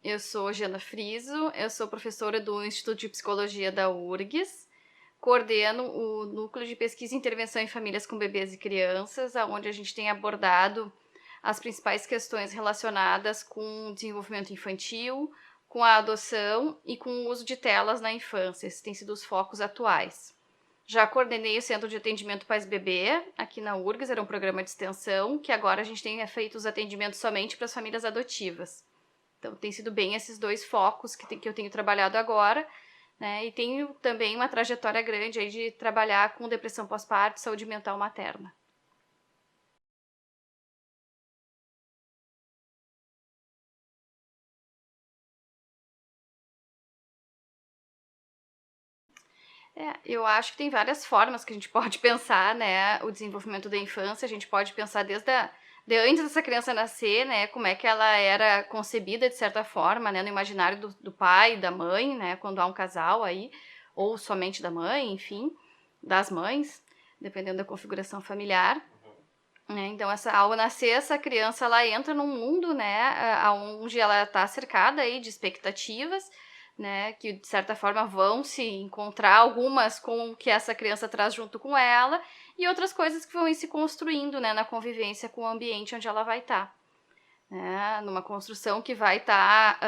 Eu sou Jana Friso, eu sou professora do Instituto de Psicologia da URGS, coordeno o Núcleo de Pesquisa e Intervenção em Famílias com Bebês e Crianças, onde a gente tem abordado as principais questões relacionadas com o desenvolvimento infantil, com a adoção e com o uso de telas na infância. Esses têm sido os focos atuais. Já coordenei o Centro de Atendimento Pais-Bebê, aqui na URGS, era um programa de extensão, que agora a gente tem feito os atendimentos somente para as famílias adotivas. Então, tem sido bem esses dois focos que eu tenho trabalhado agora, né? E tenho também uma trajetória grande aí de trabalhar com depressão pós-parto e saúde mental materna. Eu acho que tem várias formas que a gente pode pensar, né, o desenvolvimento da infância. A gente pode pensar de antes dessa criança nascer, né, como é que ela era concebida de certa forma, né, no imaginário do pai e da mãe, né, quando há um casal aí, ou somente da mãe, enfim, das mães, dependendo da configuração familiar. Então, ao nascer, essa criança ela entra num mundo, né, onde ela está cercada aí de expectativas, né, que de certa forma vão se encontrar, algumas com o que essa criança traz junto com ela, e outras coisas que vão ir se construindo, né, na convivência com o ambiente onde ela vai estar. Né, numa construção que vai estar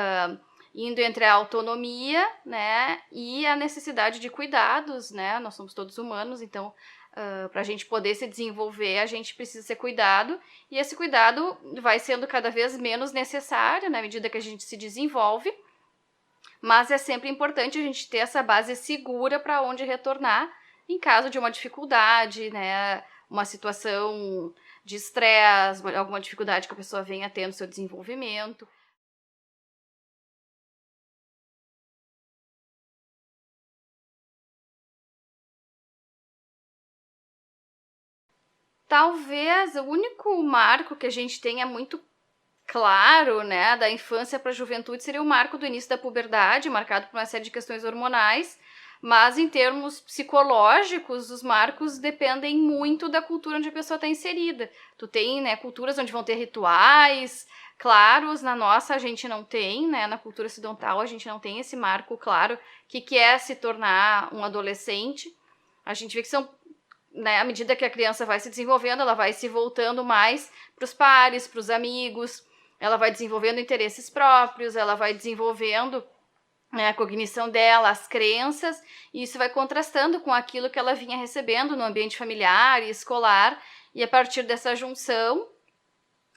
indo entre a autonomia, né, e a necessidade de cuidados, né, nós somos todos humanos, então para a gente poder se desenvolver, a gente precisa ser cuidado, e esse cuidado vai sendo cada vez menos necessário na medida que a gente se desenvolve, mas é sempre importante a gente ter essa base segura para onde retornar em caso de uma dificuldade, né, uma situação de estresse, alguma dificuldade que a pessoa venha ter no seu desenvolvimento. Talvez o único marco que a gente tenha muito claro, né, da infância para a juventude seria o marco do início da puberdade, marcado por uma série de questões hormonais, mas em termos psicológicos, os marcos dependem muito da cultura onde a pessoa está inserida. Tu tem, né, culturas onde vão ter rituais claros, na nossa a gente não tem, né, na cultura ocidental a gente não tem esse marco claro, que é se tornar um adolescente. A gente vê que são, né, à medida que a criança vai se desenvolvendo, ela vai se voltando mais para os pares, para os amigos, ela vai desenvolvendo interesses próprios, ela vai desenvolvendo, né, a cognição dela, as crenças, e isso vai contrastando com aquilo que ela vinha recebendo no ambiente familiar e escolar, e a partir dessa junção,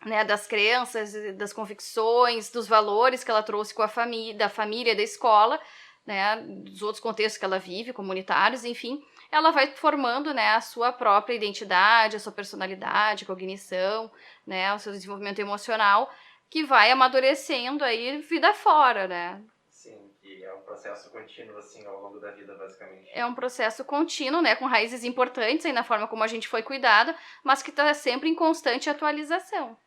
né, das crenças, das convicções, dos valores que ela trouxe com a família, da família, da escola, né, dos outros contextos que ela vive, comunitários, enfim, ela vai formando, né, a sua própria identidade, a sua personalidade, cognição, né, o seu desenvolvimento emocional, que vai amadurecendo aí vida fora, né. Sim, que é um processo contínuo, assim, ao longo da vida, basicamente. É um processo contínuo, né, com raízes importantes aí na forma como a gente foi cuidado, mas que está sempre em constante atualização.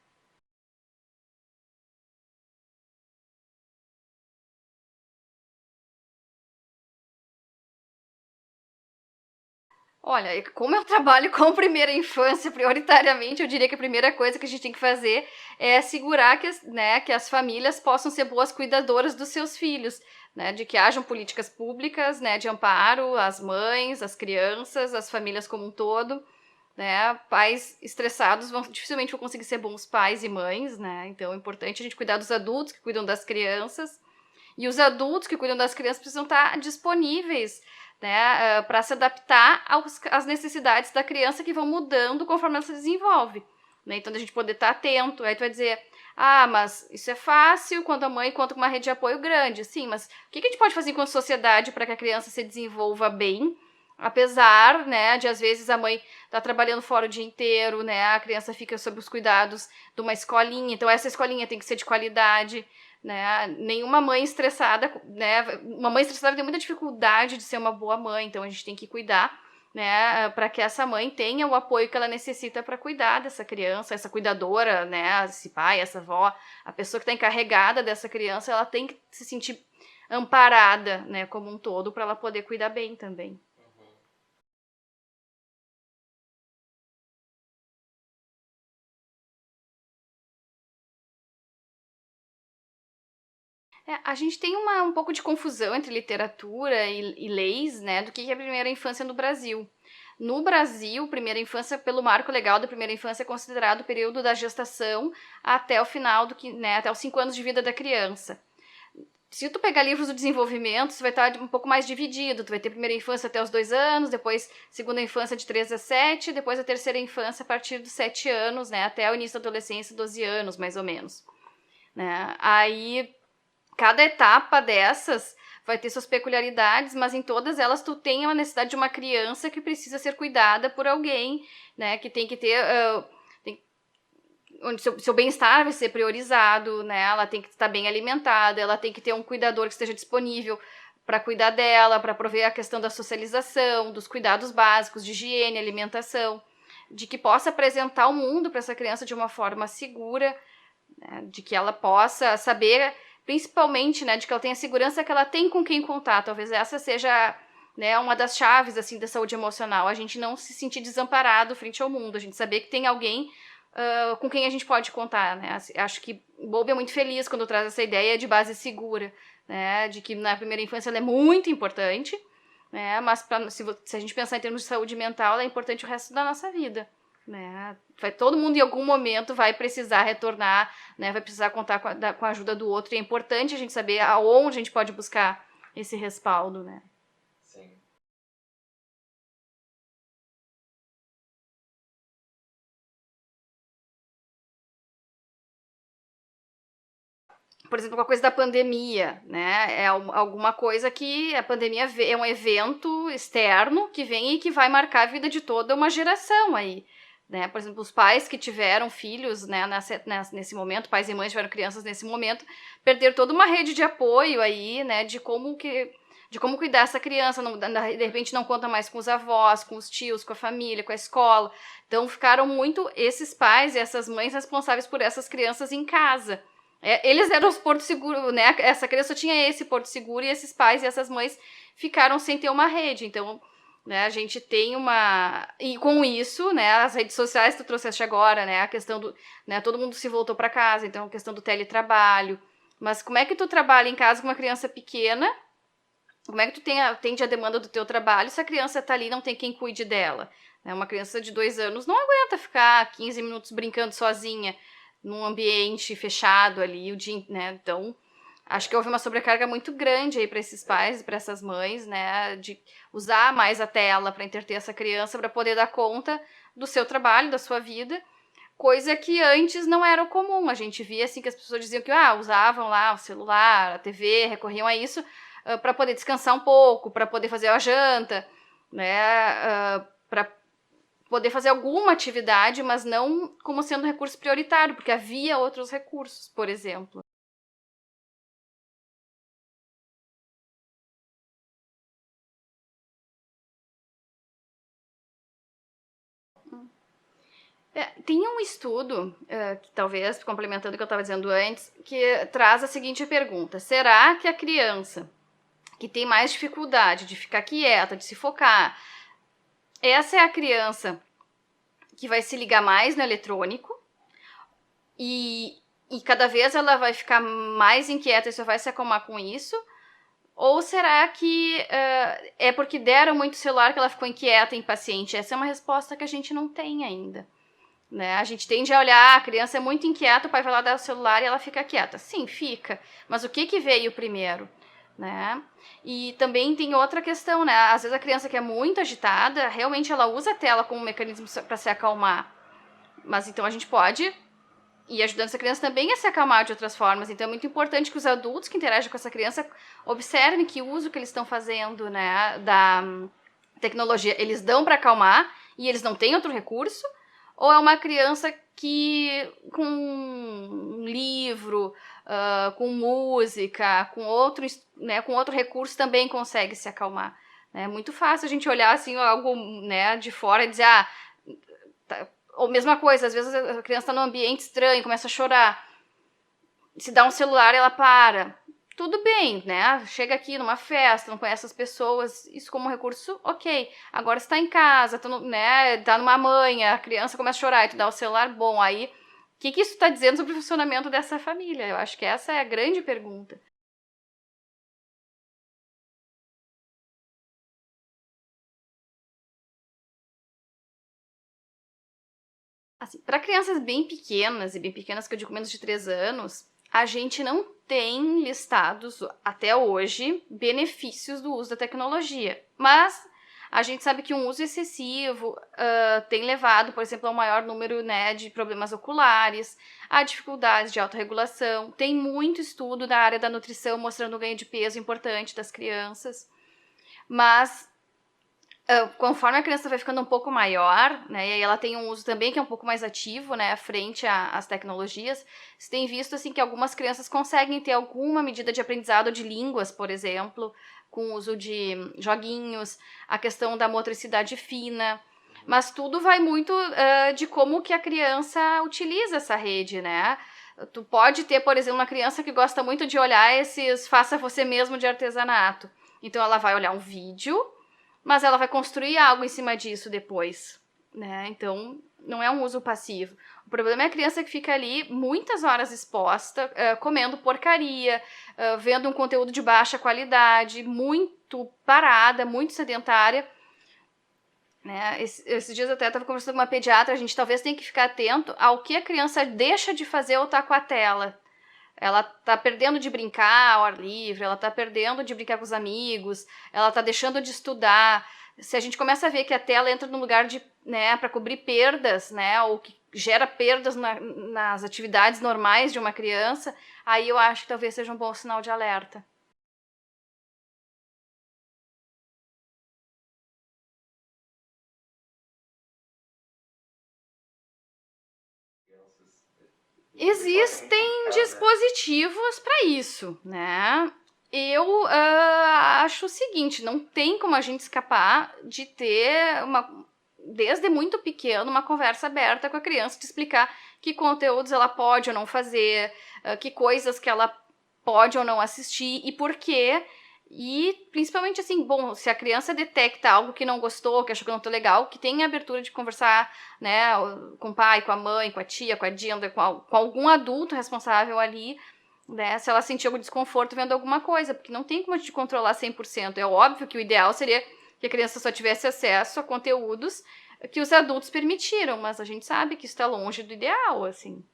Olha, como eu trabalho com primeira infância prioritariamente, eu diria que a primeira coisa que a gente tem que fazer é assegurar que as famílias possam ser boas cuidadoras dos seus filhos, né, de que hajam políticas públicas, né, de amparo às mães, às crianças, às famílias como um todo, né. Pais estressados dificilmente vão conseguir ser bons pais e mães, né, então é importante a gente cuidar dos adultos que cuidam das crianças, e os adultos que cuidam das crianças precisam estar disponíveis, né, para se adaptar às necessidades da criança que vão mudando conforme ela se desenvolve. Né? Então, a gente poder estar atento. Aí tu vai dizer, mas isso é fácil quando a mãe conta com uma rede de apoio grande. Sim, mas o que a gente pode fazer enquanto sociedade para que a criança se desenvolva bem, apesar, né, de às vezes a mãe tá trabalhando fora o dia inteiro, né, a criança fica sob os cuidados de uma escolinha, então essa escolinha tem que ser de qualidade, né? Nenhuma mãe estressada, né? Uma mãe estressada tem muita dificuldade de ser uma boa mãe, então a gente tem que cuidar, né? Para que essa mãe tenha o apoio que ela necessita para cuidar dessa criança, essa cuidadora, né? Esse pai, essa avó, a pessoa que está encarregada dessa criança, ela tem que se sentir amparada, né? Como um todo, para ela poder cuidar bem também. A gente tem um pouco de confusão entre literatura e leis, né, do que é a primeira infância no Brasil. No Brasil, primeira infância, pelo marco legal da primeira infância, é considerado o período da gestação até o final né, até os 5 anos de vida da criança. Se tu pegar livros do desenvolvimento, você vai estar um pouco mais dividido. Tu vai ter primeira infância até os 2 anos, depois segunda infância de 3 a 7, depois a terceira infância a partir dos 7 anos, né, até o início da adolescência, 12 anos, mais ou menos. Né? Aí, cada etapa dessas vai ter suas peculiaridades, mas em todas elas tu tem a necessidade de uma criança que precisa ser cuidada por alguém, né, que tem que ter... onde seu bem-estar vai ser priorizado, né? Ela tem que estar bem alimentada, ela tem que ter um cuidador que esteja disponível para cuidar dela, para prover a questão da socialização, dos cuidados básicos de higiene, alimentação, de que possa apresentar o mundo para essa criança de uma forma segura, né? De que ela possa saber, principalmente, né, de que ela tenha segurança que ela tem com quem contar. Talvez essa seja, né, uma das chaves assim da saúde emocional, a gente não se sentir desamparado frente ao mundo, a gente saber que tem alguém com quem a gente pode contar, né? Acho que Bowlby é muito feliz quando traz essa ideia de base segura, né? De que na primeira infância ela é muito importante, né? Mas se a gente pensar em termos de saúde mental, ela é importante o resto da nossa vida, né? Todo mundo em algum momento vai precisar retornar, né? Vai precisar contar com a ajuda do outro, e é importante a gente saber aonde a gente pode buscar esse respaldo, né? Sim. Por exemplo, com a coisa da pandemia, né? É alguma coisa que a pandemia é um evento externo que vem e que vai marcar a vida de toda uma geração aí, né? Por exemplo, os pais que tiveram filhos, né, nesse momento, pais e mães tiveram crianças nesse momento, perderam toda uma rede de apoio aí, né, de como cuidar dessa criança, de repente não conta mais com os avós, com os tios, com a família, com a escola. Então ficaram muito esses pais e essas mães responsáveis por essas crianças em casa. Eles eram os portos seguros, né? Essa criança tinha esse porto seguro e esses pais e essas mães ficaram sem ter uma rede. Então, né, a gente tem uma... E com isso, né, as redes sociais que tu trouxeste agora, né, a questão do... Né, todo mundo se voltou para casa, então a questão do teletrabalho. Mas como é que tu trabalha em casa com uma criança pequena? Como é que tu atende a demanda do teu trabalho se a criança tá ali e não tem quem cuide dela? Né, uma criança de 2 anos não aguenta ficar 15 minutos brincando sozinha num ambiente fechado ali, o dia, né? Então, acho que houve uma sobrecarga muito grande aí para esses pais e para essas mães, né? De usar mais a tela para entreter essa criança, para poder dar conta do seu trabalho, da sua vida, coisa que antes não era comum. A gente via assim que as pessoas diziam que usavam lá o celular, a TV, recorriam a isso para poder descansar um pouco, para poder fazer a janta, né? Para poder fazer alguma atividade, mas não como sendo recurso prioritário, porque havia outros recursos, por exemplo. Tem um estudo, que talvez, complementando o que eu estava dizendo antes, que traz a seguinte pergunta: será que a criança que tem mais dificuldade de ficar quieta, de se focar, essa é a criança que vai se ligar mais no eletrônico e cada vez ela vai ficar mais inquieta e só vai se acalmar com isso? Ou será que é porque deram muito celular que ela ficou inquieta e impaciente? Essa é uma resposta que a gente não tem ainda. Né? A gente tende a olhar, a criança é muito inquieta, o pai vai lá dar o celular e ela fica quieta. Sim, fica. Mas o que veio primeiro? Né? E também tem outra questão, né? Às vezes a criança que é muito agitada, realmente ela usa a tela como um mecanismo para se acalmar. Mas então a gente pode ir ajudando essa criança também a se acalmar de outras formas. Então é muito importante que os adultos que interagem com essa criança observem que uso que eles estão fazendo, né, da tecnologia. Eles dão para acalmar e eles não têm outro recurso? Ou é uma criança que com um livro, com música, com outro recurso também consegue se acalmar? É muito fácil a gente olhar assim algo, né, de fora e dizer, ou mesma coisa, às vezes a criança está num ambiente estranho, começa a chorar, se dá um celular ela para. Tudo bem, né? Chega aqui numa festa, não conhece as pessoas, isso como recurso, ok. Agora está em casa, tá numa manha, a criança começa a chorar e tu dá o celular, bom, aí o que isso está dizendo sobre o funcionamento dessa família? Eu acho que essa é a grande pergunta. Assim, para crianças bem pequenas, e bem pequenas que eu digo menos de 3 anos, a gente não tem listados, até hoje, benefícios do uso da tecnologia. Mas a gente sabe que um uso excessivo tem levado, por exemplo, a um maior número, né, de problemas oculares, a dificuldades de autorregulação. Tem muito estudo da área da nutrição mostrando o ganho de peso importante das crianças. Mas conforme a criança vai ficando um pouco maior, né, e aí ela tem um uso também que é um pouco mais ativo, né, frente às tecnologias, você tem visto, assim, que algumas crianças conseguem ter alguma medida de aprendizado de línguas, por exemplo, com o uso de joguinhos, a questão da motricidade fina, mas tudo vai muito de como que a criança utiliza essa rede, né. Tu pode ter, por exemplo, uma criança que gosta muito de olhar esses faça você mesmo de artesanato, então ela vai olhar um vídeo, mas ela vai construir algo em cima disso depois, né? Então, não é um uso passivo. O problema é a criança que fica ali muitas horas exposta, comendo porcaria, vendo um conteúdo de baixa qualidade, muito parada, muito sedentária, né? Esses dias eu até estava conversando com uma pediatra, a gente talvez tenha que ficar atento ao que a criança deixa de fazer ou tá com a tela. Ela tá perdendo de brincar ao ar livre, ela tá perdendo de brincar com os amigos, ela tá deixando de estudar. Se a gente começa a ver que a tela entra num lugar de, né, para cobrir perdas, né, ou que gera perdas nas atividades normais de uma criança, aí eu acho que talvez seja um bom sinal de alerta. Crianças Existem identificar, né? dispositivos para isso, né? Eu acho o seguinte, não tem como a gente escapar de ter desde muito pequeno, uma conversa aberta com a criança, de explicar que conteúdos ela pode ou não fazer, que coisas que ela pode ou não assistir e por quê. E principalmente assim, bom, se a criança detecta algo que não gostou, que achou que não tá legal, que tem a abertura de conversar, né, com o pai, com a mãe, com a tia, com a Dinda, com algum adulto responsável ali, né, se ela sentir algum desconforto vendo alguma coisa, porque não tem como a gente controlar 100%. É óbvio que o ideal seria que a criança só tivesse acesso a conteúdos que os adultos permitiram, mas a gente sabe que isso está longe do ideal, assim.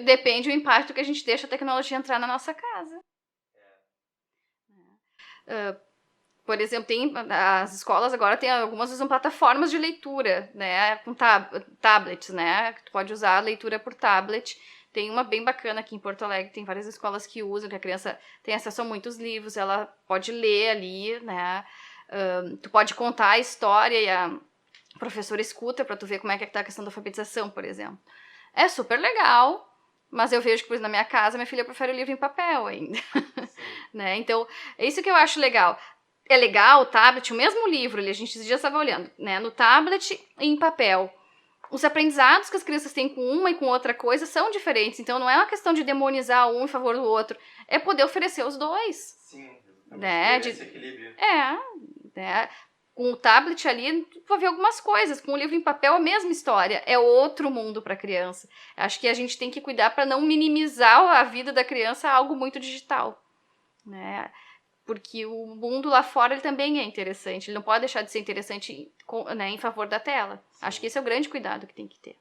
Depende do impacto que a gente deixa a tecnologia entrar na nossa casa. Por exemplo, tem as escolas agora tem algumas usam plataformas de leitura, né, com tablets, né, que tu pode usar a leitura por tablet. Tem uma bem bacana aqui em Porto Alegre, tem várias escolas que usam, que a criança tem acesso a muitos livros, ela pode ler ali, né, tu pode contar a história e a professora escuta para tu ver como é que tá a questão da alfabetização, por exemplo. É super legal, mas eu vejo que, por exemplo, na minha casa, minha filha prefere o livro em papel ainda, né? Então, é isso que eu acho legal. É legal o tablet, o mesmo livro, a gente já estava olhando, né? No tablet e em papel. Os aprendizados que as crianças têm com uma e com outra coisa são diferentes, então não é uma questão de demonizar um em favor do outro, é poder oferecer os dois. Sim, Né? esse equilíbrio. Né? Com o tablet ali, tu vai ver algumas coisas. Com o livro em papel, a mesma história. É outro mundo para a criança. Acho que a gente tem que cuidar para não minimizar a vida da criança a algo muito digital, né? Porque o mundo lá fora ele também é interessante. Ele não pode deixar de ser interessante, né, em favor da tela. Sim. Acho que esse é o grande cuidado que tem que ter.